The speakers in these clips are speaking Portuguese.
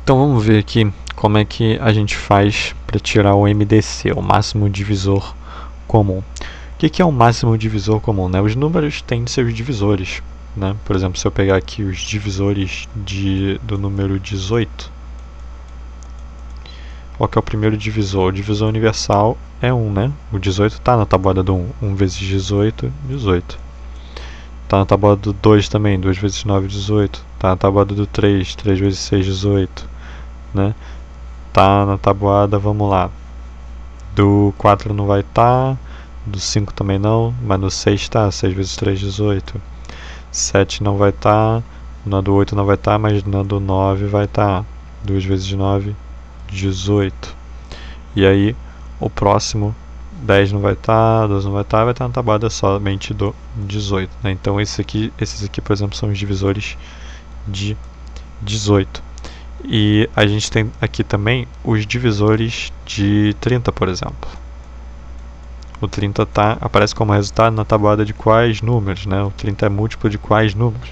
Então vamos ver aqui como é que a gente faz para tirar o MDC, o máximo divisor comum. O que é o máximo divisor comum? Né? Os números têm seus divisores. Né? Por exemplo, se eu pegar aqui os divisores do número 18, qual que é o primeiro divisor? O divisor universal é 1, né? O 18 está na tabuada do 1. 1 vezes 18, 18. Está na tabuada do 2 também. 2 vezes 9, 18. Está na tabuada do 3. 3 vezes 6, 18. Né? Tá na tabuada, vamos lá. Do 4 não vai estar. Do 5 também não. Mas no 6 está. 6 vezes 3, 18. 7 não vai estar. Na do 8 não vai estar. Mas na do 9 vai estar. 2 vezes 9, 18. E aí o próximo 10 não vai estar, 12 não vai estar na tabuada somente do 18, né? Então esses aqui, por exemplo, são os divisores de 18. E a gente tem aqui também os divisores de 30, por exemplo. O 30 aparece como resultado na tabuada de quais números, né? O 30 é múltiplo de quais números?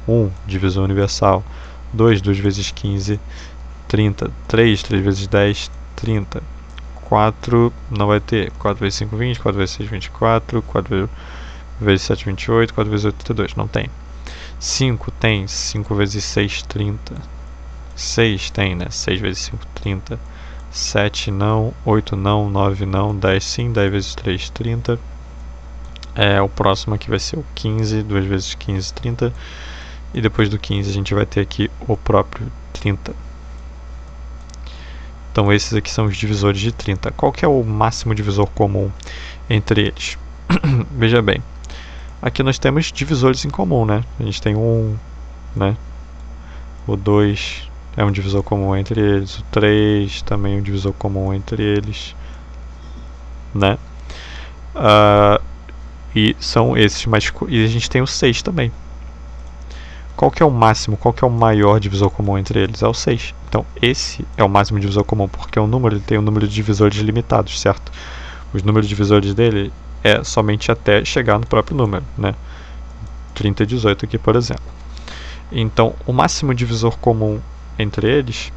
1, divisor universal. 2 vezes 15, 30. 3 vezes 10, 30. 4 não vai ter. 4 vezes 5, 20. 4 vezes 6, 24. 4 vezes 7, 28. 4 vezes 8, 32. Não tem. 5 tem. 5 vezes 6, 30. 6 tem, né? 6 vezes 5, 30. 7 não. 8 não. 9 não. 10 sim. 10 vezes 3, 30. O próximo aqui vai ser o 15. 2 vezes 15, 30. E depois do 15 a gente vai ter aqui o próprio 30. Então esses aqui são os divisores de 30. Qual que é o máximo divisor comum entre eles? Veja bem, aqui nós temos divisores em comum, né? A gente tem 1, né? O 2 é um divisor comum entre eles. O 3 também é um divisor comum entre eles, né? E são esses, e a gente tem o 6 também. Qual que é o máximo, qual que é o maior divisor comum entre eles? É o 6. Então esse é o máximo divisor comum, porque o número tem um número de divisores limitados, certo? Os números divisores dele é somente até chegar no próprio número, né? 30 e 18 aqui, por exemplo. Então o máximo divisor comum entre eles,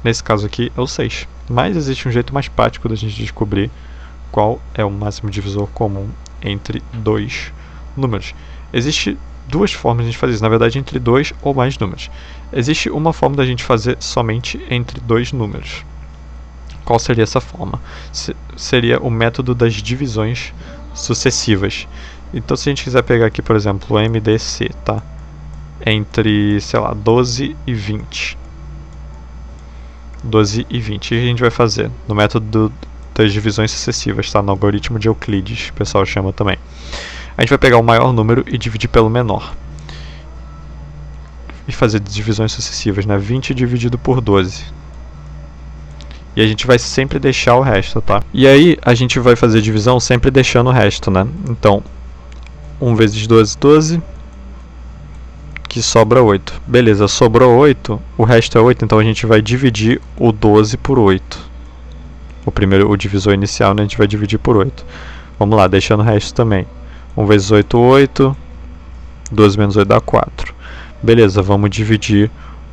nesse caso aqui, é o 6. Mas existe um jeito mais prático da gente descobrir qual é o máximo divisor comum entre dois números. Existe duas formas de a gente fazer isso, na verdade entre dois ou mais números. Existe uma forma da gente fazer somente entre dois números. Qual seria essa forma? Seria o método das divisões sucessivas. Então se a gente quiser pegar aqui, por exemplo, o MDC, tá? Entre, sei lá, 12 e 20. 12 e 20. O que a gente vai fazer? No método das divisões sucessivas, tá? No algoritmo de Euclides, o pessoal chama também. A gente vai pegar o maior número e dividir pelo menor. E fazer divisões sucessivas, né? 20 dividido por 12. E a gente vai sempre deixar o resto, tá? E aí a gente vai fazer divisão sempre deixando o resto, né? Então, 1 vezes 12, 12. Que sobra 8. Beleza, sobrou 8. O resto é 8, então a gente vai dividir o 12 por 8. O divisor inicial, né? A gente vai dividir por 8. Vamos lá, deixando o resto também. 1 vezes 8, 8. 12 menos 8 dá 4. Beleza, vamos dividir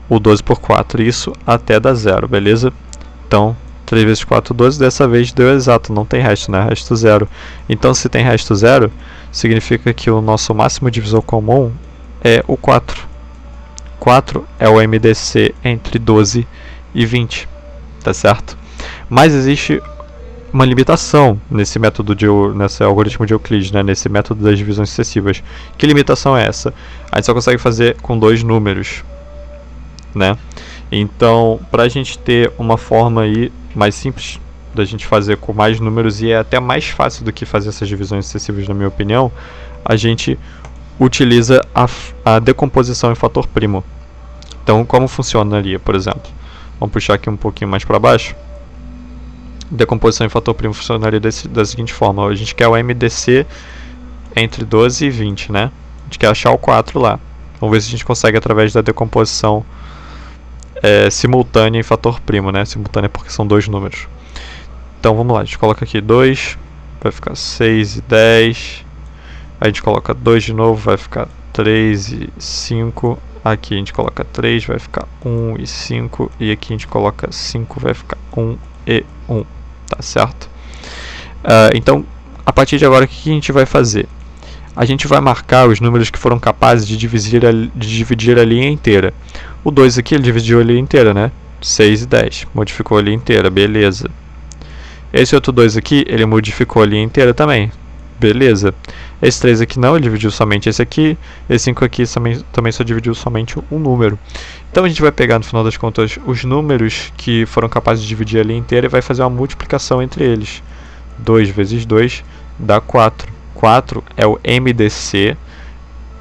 o 12 por 4. Isso até dar 0, beleza? Então, 3 vezes 4, 12. Dessa vez deu exato, não tem resto, né? Resto 0. Então, se tem resto 0, significa que o nosso máximo divisor comum é o 4. 4 é o MDC entre 12 e 20. Tá certo? Mas existe uma limitação nesse método nesse algoritmo de Euclides, né? Nesse método das divisões sucessivas. Que limitação é essa? A gente só consegue fazer com dois números, né? Então, para a gente ter uma forma aí mais simples da gente fazer com mais números, e é até mais fácil do que fazer essas divisões sucessivas, na minha opinião, a gente utiliza a decomposição em fator primo. Então, como funcionaria, por exemplo? Vamos puxar aqui um pouquinho mais para baixo. Decomposição em fator primo funcionaria da seguinte forma: a gente quer o MDC entre 12 e 20, né? A gente quer achar o 4 lá. Vamos ver se a gente consegue através da decomposição simultânea em fator primo, né? Simultânea porque são dois números. Então vamos lá, a gente coloca aqui 2, vai ficar 6 e 10. A gente coloca 2 de novo, vai ficar 3 e 5. aqui a gente coloca 3, vai ficar 1 e 5, e aqui a gente coloca 5, vai ficar 1 e 1, tá certo? Então, a partir de agora, o que a gente vai fazer? A gente vai marcar os números que foram capazes de dividir a linha inteira. O 2 aqui, ele dividiu a linha inteira, né? 6 e 10, modificou a linha inteira, beleza. Esse outro 2 aqui, ele modificou a linha inteira também, beleza. Esse 3 aqui não, ele dividiu somente esse aqui. Esse 5 aqui também só dividiu somente um número. Então a gente vai pegar, no final das contas, os números que foram capazes de dividir a linha inteira e vai fazer uma multiplicação entre eles. 2 vezes 2 dá 4. 4 é o MDC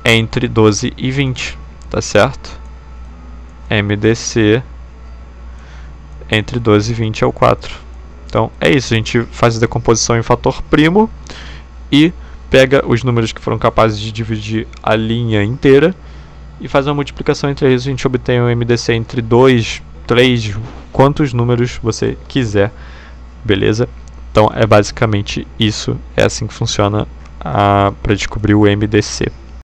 entre 12 e 20, tá certo? MDC entre 12 e 20 é o 4. Então é isso, a gente faz a decomposição em fator primo e pega os números que foram capazes de dividir a linha inteira e faz uma multiplicação entre eles. A gente obtém um MDC entre 2, 3, quantos números você quiser, beleza? Então é basicamente isso, é assim que funciona para descobrir o MDC.